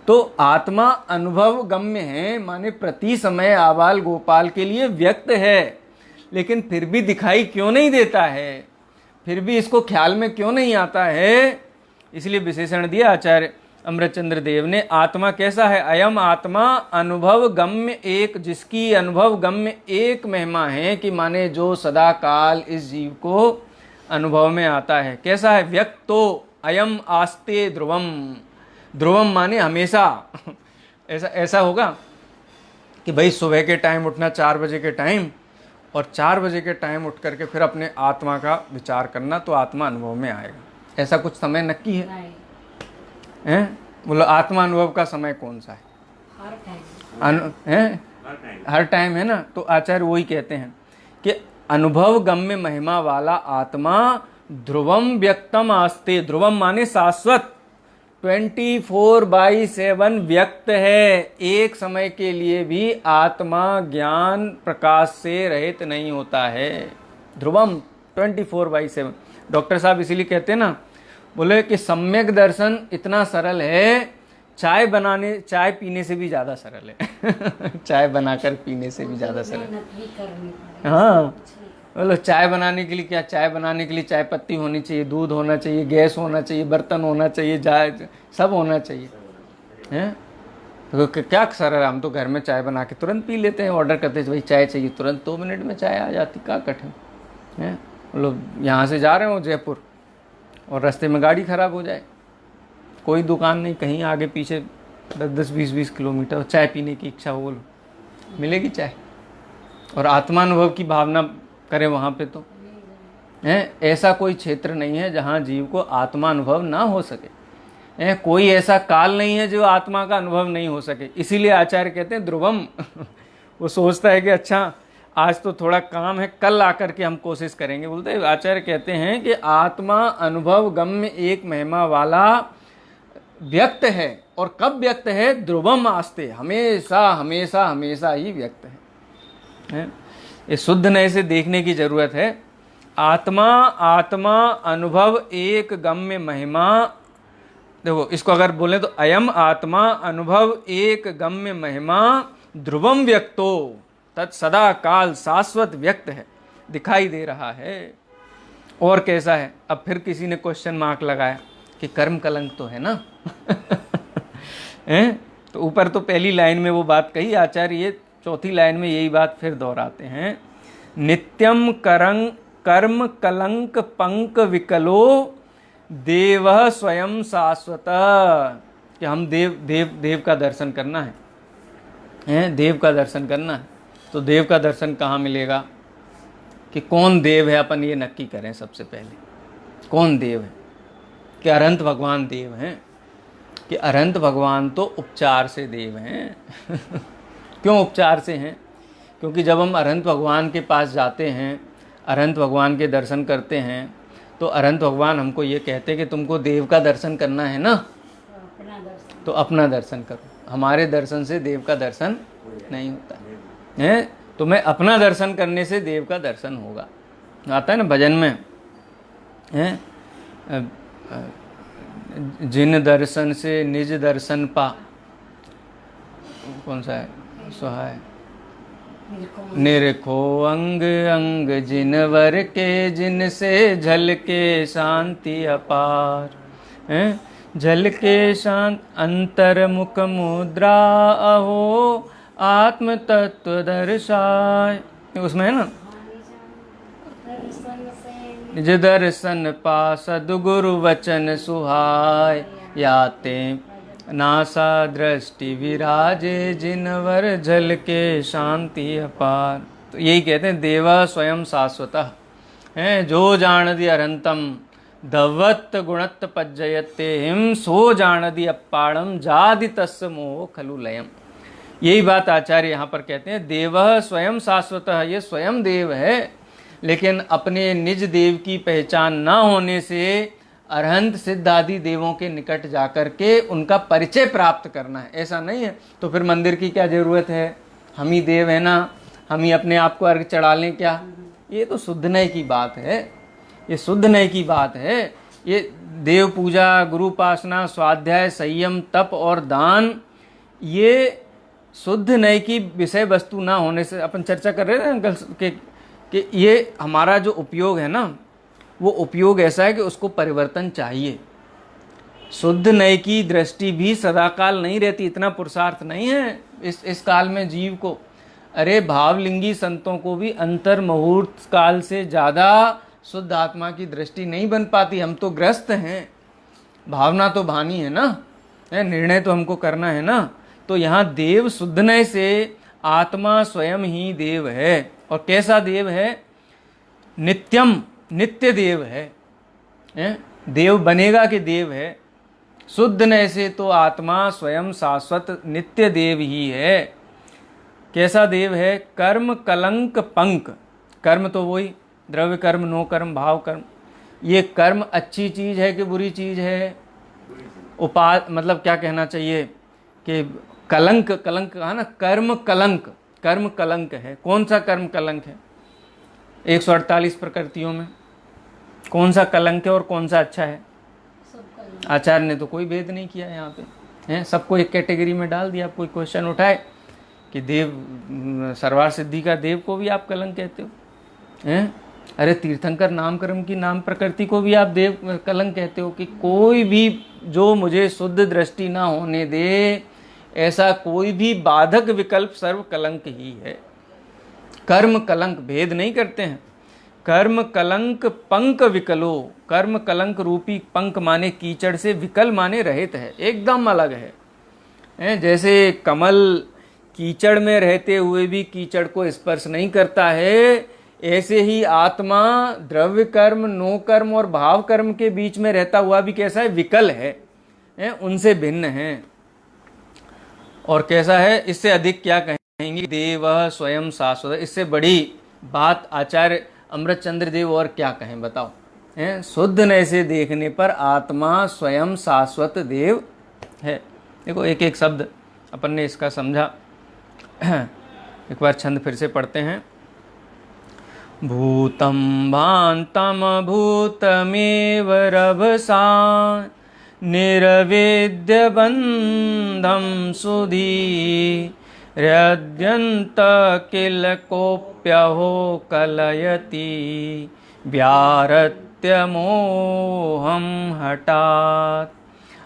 तो आत्मा अनुभव गम्य है, माने प्रति समय आबाल गोपाल के लिए व्यक्त है, लेकिन फिर भी दिखाई क्यों नहीं देता है, फिर भी इसको ख्याल में क्यों नहीं आता है? इसलिए विशेषण दिया आचार्य अमृतचंद्र देव ने। आत्मा कैसा है? अयम आत्मा अनुभव गम्य एक, जिसकी अनुभव गम्य एक महिमा है, कि माने जो सदा काल इस जीव को अनुभव में आता है। कैसा है? व्यक्तो अयम आस्ते ध्रुवम। ध्रुवम माने हमेशा। ऐसा होगा कि भाई सुबह के टाइम उठना 4 बजे के टाइम, और 4 बजे के टाइम उठ करके फिर अपने आत्मा का विचार करना, तो आत्मा अनुभव में आएगा। ऐसा कुछ समय नक्की है? हैं? बोलो आत्मा अनुभव का समय कौन सा है? हर टाइम है ना। तो आचार्य वही कहते हैं कि अनुभव गम्य महिमा वाला आत्मा ध्रुवम व्यक्तम आस्ते। ध्रुवम माने शाश्वत, 24/7 व्यक्त है। एक समय के लिए भी आत्मा ज्ञान प्रकाश से रहित नहीं होता है। ध्रुवम 24/7। डॉक्टर साहब इसीलिए कहते हैं ना, बोले कि सम्यक दर्शन इतना सरल है, चाय पीने से भी ज़्यादा सरल है। चाय बनाकर पीने से भी ज़्यादा सरल है। हाँ, बोलो चाय बनाने के लिए क्या? चाय बनाने के लिए चाय पत्ती होनी चाहिए, दूध होना चाहिए, गैस होना चाहिए, बर्तन होना चाहिए, सब होना चाहिए, हैं? तो क्या सरल, हम तो घर में चाय बना के तुरंत पी लेते हैं, ऑर्डर करते हैं भाई चाय चाहिए, तुरंत 2 मिनट में चाय आ जाती, क्या कठिन है? बोलो यहाँ से जा रहे हो जयपुर और रास्ते में गाड़ी ख़राब हो जाए, कोई दुकान नहीं, कहीं आगे पीछे 10-10, 20-20 किलोमीटर, चाय पीने की इच्छा हो, बोलो मिलेगी चाय? और आत्मानुभव की भावना करें वहाँ पे तो है, ऐसा कोई क्षेत्र नहीं है जहाँ जीव को आत्मा अनुभव ना हो सके। कोई ऐसा काल नहीं है जो आत्मा का अनुभव नहीं हो सके। इसीलिए आचार्य कहते हैं ध्रुवम। वो सोचता है कि अच्छा आज तो थोड़ा काम है, कल आकर के हम कोशिश करेंगे। बोलते आचार्य कहते हैं कि आत्मा अनुभव गम्य एक महिमा वाला व्यक्त है। और कब व्यक्त है? ध्रुवम आस्ते, हमेशा हमेशा हमेशा ही व्यक्त है। ये शुद्ध नए से देखने की जरूरत है। आत्मा अनुभव एक गम्य महिमा। देखो इसको अगर बोले तो अयम आत्मा अनुभव एक गम्य महिमा ध्रुवम व्यक्तो तत् सदा काल शाश्वत व्यक्त है, दिखाई दे रहा है। और कैसा है? अब फिर किसी ने क्वेश्चन मार्क लगाया कि कर्म कलंक तो है ना। हैं? तो ऊपर तो पहली लाइन में वो बात कही आचार्य, ये चौथी लाइन में यही बात फिर दोहराते हैं, नित्यम कर्म कलंक पंक विकलो देव स्वयं शाश्वत, कि हम देव का दर्शन करना है, देव का दर्शन करना है। तो देव का दर्शन कहाँ मिलेगा, कि कौन देव है अपन ये नक्की करें सबसे पहले, कौन देव है। कि अरहंत भगवान देव हैं, कि अरहंत भगवान तो उपचार से देव हैं क्यों उपचार से हैं, क्योंकि जब हम अरहंत भगवान के पास जाते हैं, अरहंत भगवान के दर्शन करते हैं, तो अरहंत भगवान हमको ये कहते कि तुमको देव का दर्शन करना है ना, तो अपना दर्शन करो, हमारे दर्शन से देव का दर्शन नहीं होता है, तुम्हें अपना दर्शन करने से देव का दर्शन होगा। आता है ना भजन में, है जिन दर्शन से निज दर्शन पा, कौन सा है, सुहाय, निरखो अंग अंग जिनवर के, जिनसे झलके शांति अपार, हैं झल के शांत अंतर्मुख मुद्रा अहो आत्म तत्व दर्शाय, उसमें है ना, निज दर्शन पा सद्गुरु वचन सुहाय, याते नासा दृष्टि विराजे जिनवर झल के शांति अपार। तो यही कहते हैं देवा स्वयं शाश्वतः, हैं जो जानदि अरहंतम धवत गुणत पज्जयते हिम, सो जानदि अपाड़म जादि तस्य मोह खलु लयम। यही बात आचार्य यहाँ पर कहते हैं, देवः स्वयं शाश्वतः, ये स्वयं देव है, लेकिन अपने निज देव की पहचान न होने से अरहंत सिद्ध आदि देवों के निकट जाकर के उनका परिचय प्राप्त करना है, ऐसा नहीं है। तो फिर मंदिर की क्या जरूरत है, हम ही देव है ना, हम ही अपने आप को अर्घ चढ़ा लें क्या, ये तो शुद्ध नय की बात है, ये शुद्ध नय की बात है। ये देव पूजा, गुरु उपासना, स्वाध्याय, संयम, तप और दान, ये शुद्ध नय की विषय वस्तु ना होने से, अपन चर्चा कर रहे थे अंकल कि ये हमारा जो उपयोग है ना, वो उपयोग ऐसा है कि उसको परिवर्तन चाहिए। शुद्ध नय की दृष्टि भी सदाकाल नहीं रहती, इतना पुरुषार्थ नहीं है इस काल में जीव को। अरे भावलिंगी संतों को भी अंतर मुहूर्त काल से ज़्यादा शुद्ध आत्मा की दृष्टि नहीं बन पाती। हम तो ग्रस्त हैं, भावना तो भानी है ना, निर्णय तो हमको करना है ना। तो यहाँ देव शुद्ध नय से आत्मा स्वयं ही देव है, और कैसा देव है, नित्यम, नित्य देव है, देव बनेगा कि देव है। शुद्ध नय से तो आत्मा स्वयं शाश्वत नित्य देव ही है। कैसा देव है, कर्म कलंक पंक, कर्म तो वही द्रव्य कर्म, नो कर्म, भाव कर्म। ये कर्म अच्छी चीज है कि बुरी चीज है, मतलब क्या कहना चाहिए कि कलंक, कलंक कहा ना, कर्म कलंक, कर्म कलंक है। कौन सा कर्म कलंक है 148 प्रकृतियों में, कौन सा कलंक है और कौन सा अच्छा है? आचार्य ने तो कोई भेद नहीं किया यहाँ पे, हैं सबको एक कैटेगरी में डाल दिया। आप कोई क्वेश्चन उठाए कि देव सर्वार सिद्धि का देव को भी आप कलंक कहते हो, हैं अरे तीर्थंकर नाम कर्म की नाम प्रकृति को भी आप देव कलंक कहते हो। कि कोई भी जो मुझे शुद्ध दृष्टि ना होने दे, ऐसा कोई भी बाधक विकल्प सर्व कलंक ही है। कर्म कलंक भेद नहीं करते हैं। कर्म कलंक पंक विकलो, कर्म कलंक रूपी पंक माने कीचड़ से, विकल माने रहित है, एकदम अलग है। जैसे कमल कीचड़ में रहते हुए भी कीचड़ को स्पर्श नहीं करता है, ऐसे ही आत्मा द्रव्य कर्म, नो कर्म और भाव कर्म के बीच में रहता हुआ भी कैसा है, विकल है, उनसे भिन्न है। और कैसा है, इससे अधिक क्या कहेंगे, देव स्वयं शाश्वत। इससे बड़ी बात आचार्य अमृतचंद्र देव और क्या कहें बताओ। शुद्ध नय से देखने पर आत्मा स्वयं शाश्वत देव है। देखो एक एक शब्द अपन ने इसका समझा। एक बार छंद फिर से पढ़ते हैं। भूतम भान्तम भूतमेव रभसा निर्वेद्य बंधम सुधी हृद्यंत किल कोप्यहो कलयति व्यारत्य मोहम हठात्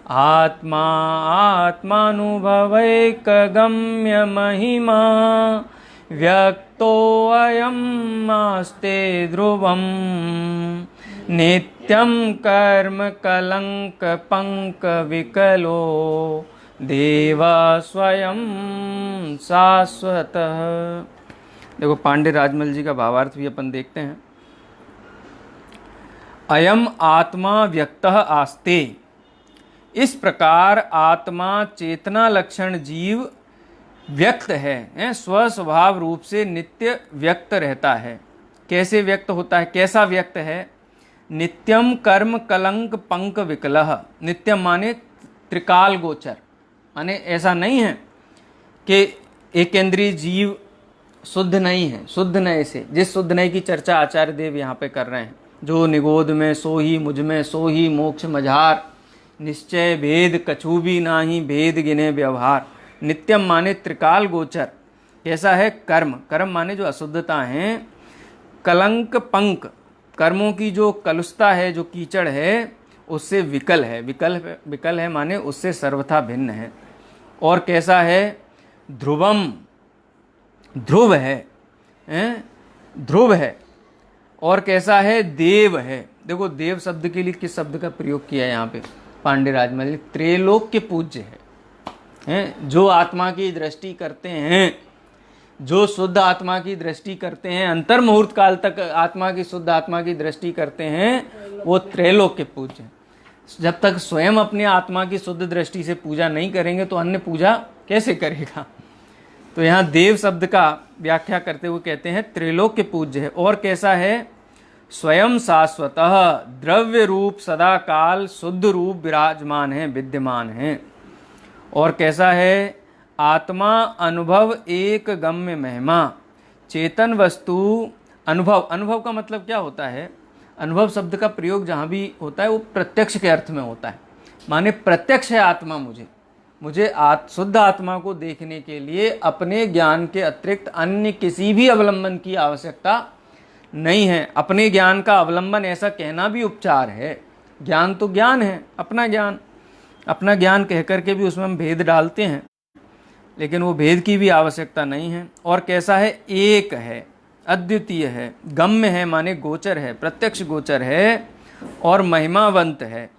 आत्मा आत्मानुभवैकगम्य महिमा व्यक्तोऽयं मास्ते ध्रुवम् नित्यं कर्म कलंक पंक विकलो देवा स्वयं शाश्वतः। देखो पांडे राजमल जी का भावार्थ भी अपन देखते हैं। अयम आत्मा व्यक्तः आस्ते, इस प्रकार आत्मा चेतना लक्षण जीव व्यक्त है, स्वस्वभाव रूप से नित्य व्यक्त रहता है। कैसे व्यक्त होता है, कैसा व्यक्त है? नित्यम कर्म कलंक पंक विकलः, नित्यम माने त्रिकाल गोचर, माने ऐसा नहीं है कि एकेंद्रीय जीव शुद्ध नहीं है, शुद्ध नय से, जिस शुद्ध नय की चर्चा आचार्य देव यहाँ पे कर रहे हैं, जो निगोद में सो ही मुझ में सो ही मोक्ष मझार, निश्चय भेद कछु भी नाही भेद गिने व्यवहार। नित्यम माने त्रिकाल गोचर। कैसा है? कर्म, कर्म माने जो अशुद्धता है, कलंक पंक, कर्मों की जो कलुषता है, जो कीचड़ है, उससे विकल है। विकल है माने उससे सर्वथा भिन्न है। और कैसा है? ध्रुवम, ध्रुव है, ध्रुव है। और कैसा है? देव है। देखो देव शब्द के लिए किस शब्द का प्रयोग किया है यहाँ पे पांडे राजमल जी? त्रैलोक्य पूज्य है, जो आत्मा की दृष्टि करते हैं, जो शुद्ध आत्मा की दृष्टि करते हैं, अंतर मुहूर्त काल तक आत्मा की, शुद्ध आत्मा की दृष्टि करते हैं, वो त्रैलोक्य पूज्य है। जब तक स्वयं अपने आत्मा की शुद्ध दृष्टि से पूजा नहीं करेंगे तो अन्य पूजा कैसे करेगा? तो यहाँ देव शब्द का व्याख्या करते हुए कहते हैं त्रैलोक्य पूज्य है। और कैसा है? स्वयं शाश्वतः, द्रव्य रूप सदा काल शुद्ध रूप विराजमान है, विद्यमान है। और कैसा है? आत्मा अनुभव एक गम्य महिमा, चेतन वस्तु अनुभव। अनुभव का मतलब क्या होता है? अनुभव शब्द का प्रयोग जहाँ भी होता है वो प्रत्यक्ष के अर्थ में होता है, माने प्रत्यक्ष है आत्मा। मुझे शुद्ध आत्मा को देखने के लिए अपने ज्ञान के अतिरिक्त अन्य किसी भी अवलंबन की आवश्यकता नहीं है। अपने ज्ञान का अवलंबन ऐसा कहना भी उपचार है। ज्ञान तो ज्ञान है, अपना ज्ञान कह करके भी उसमें हम भेद डालते हैं, लेकिन वो भेद की भी आवश्यकता नहीं है। और कैसा है? एक है, अद्वितीय है, गम्य है माने गोचर है, प्रत्यक्ष गोचर है, और महिमावंत है।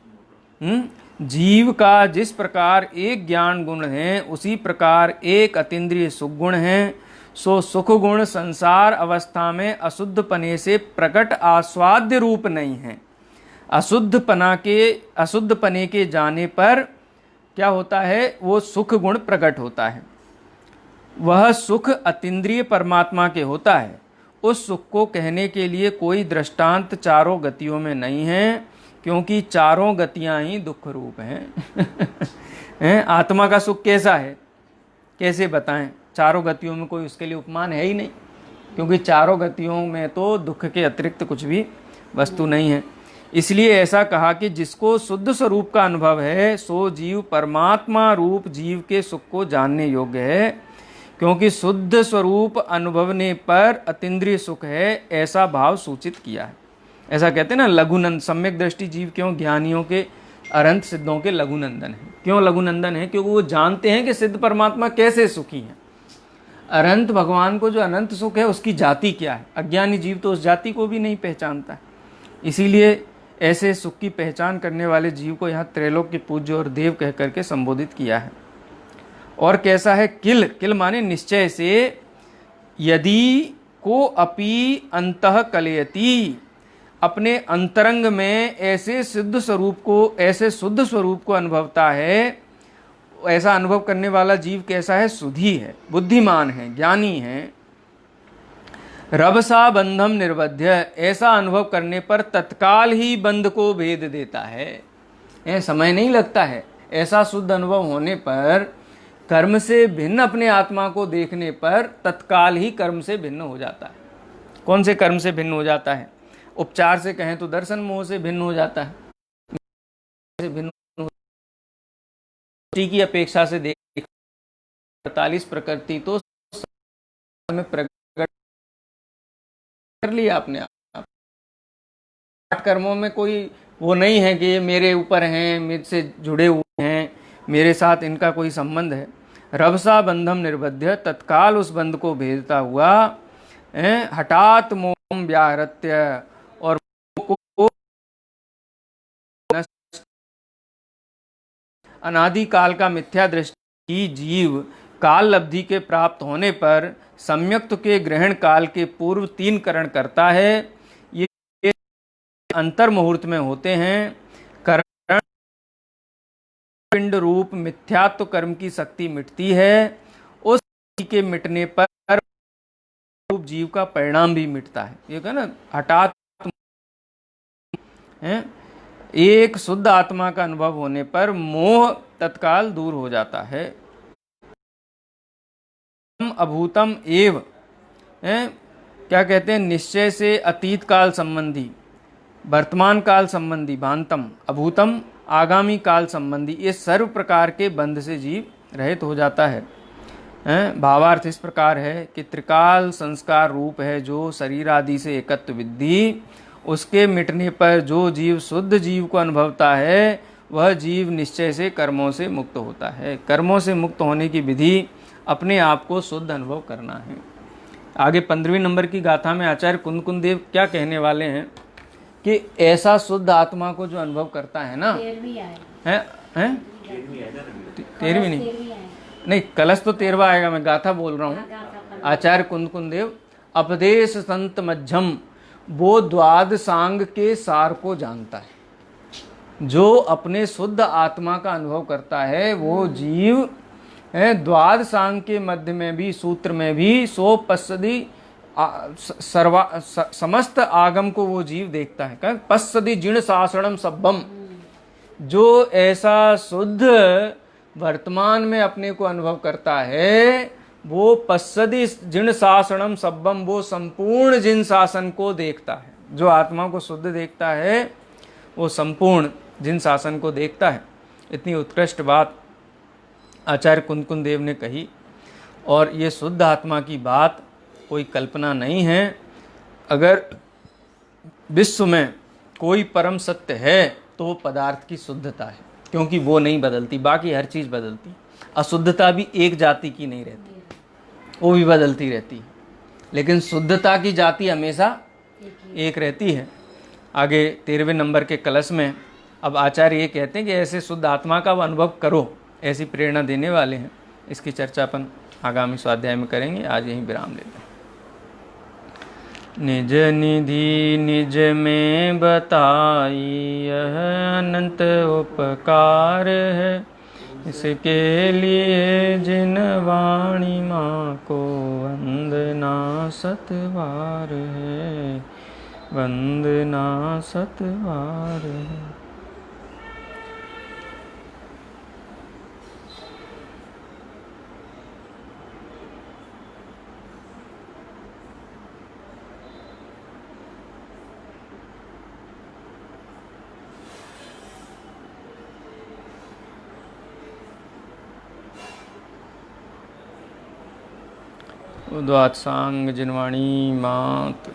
जीव का जिस प्रकार एक ज्ञान गुण है, उसी प्रकार एक अतीन्द्रिय सुख गुण है। सो सुख गुण संसार अवस्था में अशुद्ध पने से प्रकट आस्वाद्य रूप नहीं है। अशुद्ध पने के जाने पर क्या होता है? वो सुख गुण प्रकट होता है। वह सुख अतीन्द्रिय परमात्मा के होता है। उस सुख को कहने के लिए कोई दृष्टांत चारों गतियों में नहीं है, क्योंकि चारों गतियां ही दुख रूप हैं। आत्मा का सुख कैसा है, कैसे बताएं? चारों गतियों में कोई उसके लिए उपमान है ही नहीं, क्योंकि चारों गतियों में तो दुख के अतिरिक्त कुछ भी वस्तु नहीं है। इसलिए ऐसा कहा कि जिसको शुद्ध स्वरूप का अनुभव है, सो जीव परमात्मा रूप जीव के सुख को जानने योग्य है, क्योंकि शुद्ध स्वरूप अनुभवने पर अतीन्द्रिय सुख है, ऐसा भाव सूचित किया है। ऐसा कहते हैं ना, लघुनंद, सम्यक दृष्टि जीव क्यों ज्ञानियों के अनंत सिद्धों के लघुनंदन है। क्यों लघुनंदन है? क्योंकि वो जानते हैं कि सिद्ध परमात्मा कैसे सुखी है। अनंत भगवान को जो अनंत सुख है उसकी जाति क्या है? अज्ञानी जीव तो उस जाति को भी नहीं पहचानता है। इसीलिए ऐसे सुख की पहचान करने वाले जीव को यहाँ त्रैलोक्य पूज्य और देव कह करके संबोधित किया है। और कैसा है? किल माने निश्चय से, यदि को अपि अंतः कलयति, अपने अंतरंग में ऐसे शुद्ध स्वरूप को अनुभवता है। ऐसा अनुभव करने वाला जीव कैसा है? सुधी है, बुद्धिमान है, ज्ञानी है। रभसा बंधम निर्बध्य, ऐसा अनुभव करने पर तत्काल ही बंध को भेद देता है। समय नहीं लगता है। ऐसा शुद्ध अनुभव होने पर, कर्म से भिन्न अपने आत्मा को देखने पर तत्काल ही कर्म से भिन्न हो जाता है। कौन से कर्म से भिन्न हो जाता है? उपचार से कहें तो दर्शन मोह से भिन्न हो जाता है। की अपेक्षा से देख 48 प्रकृति तो में प्रकट कर लिया अपने आप। 8 कर्मों में कोई वो नहीं है कि ये मेरे ऊपर हैं, मुझसे जुड़े हुए हैं, मेरे साथ इनका कोई संबंध है। रभसा बंधम निर्बध्य, तत्काल उस बंध को भेदता हुआ हठात मोहम व्याहृत्य, और को अनादि काल का मिथ्या दृष्टि ही जीव काल लब्धि के प्राप्त होने पर सम्यक्त के ग्रहण काल के पूर्व 3 करण करता है। ये अंतर मुहूर्त में होते हैं। करण पिंड रूप मिथ्यात्व कर्म की शक्ति मिटती है। उस के मिटने पर रूप जीव का परिणाम भी मिटता है। ये कहा ना, हठात है, एक शुद्ध आत्मा का अनुभव होने पर मोह तत्काल दूर हो जाता है। अभूतम एव, क्या कहते हैं, निश्चय से अतीत काल संबंधी, वर्तमान काल संबंधी भांतम, अभूतम आगामी काल संबंधी, ये सर्व प्रकार के बंध से जीव रहित हो जाता है। भावार्थ इस प्रकार है कि त्रिकाल संस्कार रूप है जो शरीर आदि से एकत्व विद्धि, उसके मिटने पर जो जीव शुद्ध जीव को अनुभवता है वह जीव निश्चय से कर्मों से मुक्त होता है। कर्मों से मुक्त होने की विधि अपने आप को शुद्ध अनुभव करना है। आगे 15वें नंबर की गाथा में आचार्य कुंद देव क्या कहने वाले हैं कि ऐसा शुद्ध आत्मा को जो अनुभव करता है ना, 13वीं नहीं, कलश तो 13वां आएगा, मैं गाथा बोल रहा हूँ। आचार्य कुंद देव अपदेश संत मध्यम, वो द्वादशांग के सार को जानता है। जो अपने शुद्ध आत्मा का अनुभव करता है वो जीव द्वादशांग के मध्य में भी, सूत्र में भी, सोपस्सदी समस्त आगम को वो जीव देखता है। पस्सदी जिण सासणम सब्बम, जो ऐसा शुद्ध वर्तमान में अपने को अनुभव करता है वो पस्सदी जिन शासनम सब्बम, वो संपूर्ण जिन शासन को देखता है। जो आत्मा को शुद्ध देखता है वो संपूर्ण जिन शासन को देखता है। इतनी उत्कृष्ट बात आचार्य कुंद देव ने कही। और ये शुद्ध आत्मा की बात कोई कल्पना नहीं है। अगर विश्व में कोई परम सत्य है तो वो पदार्थ की शुद्धता है, क्योंकि वो नहीं बदलती, बाकी हर चीज़ बदलती। अशुद्धता भी एक जाति की नहीं रहती, वो भी बदलती रहती है, लेकिन शुद्धता की जाति हमेशा एक रहती है। आगे 13वें नंबर के कलश में अब आचार्य ये कहते हैं कि ऐसे शुद्ध आत्मा का अनुभव करो, ऐसी प्रेरणा देने वाले हैं। इसकी चर्चा अपन आगामी स्वाध्याय में करेंगे। आज यहीं विराम लेते हैं। निज निधि निज में बताई यह अनंत उपकार है, इसके लिए जिन वाणी माँ को वंदना सतवार है, वंदना सतवार है। उद्वात्सांग जिनवाणी मात।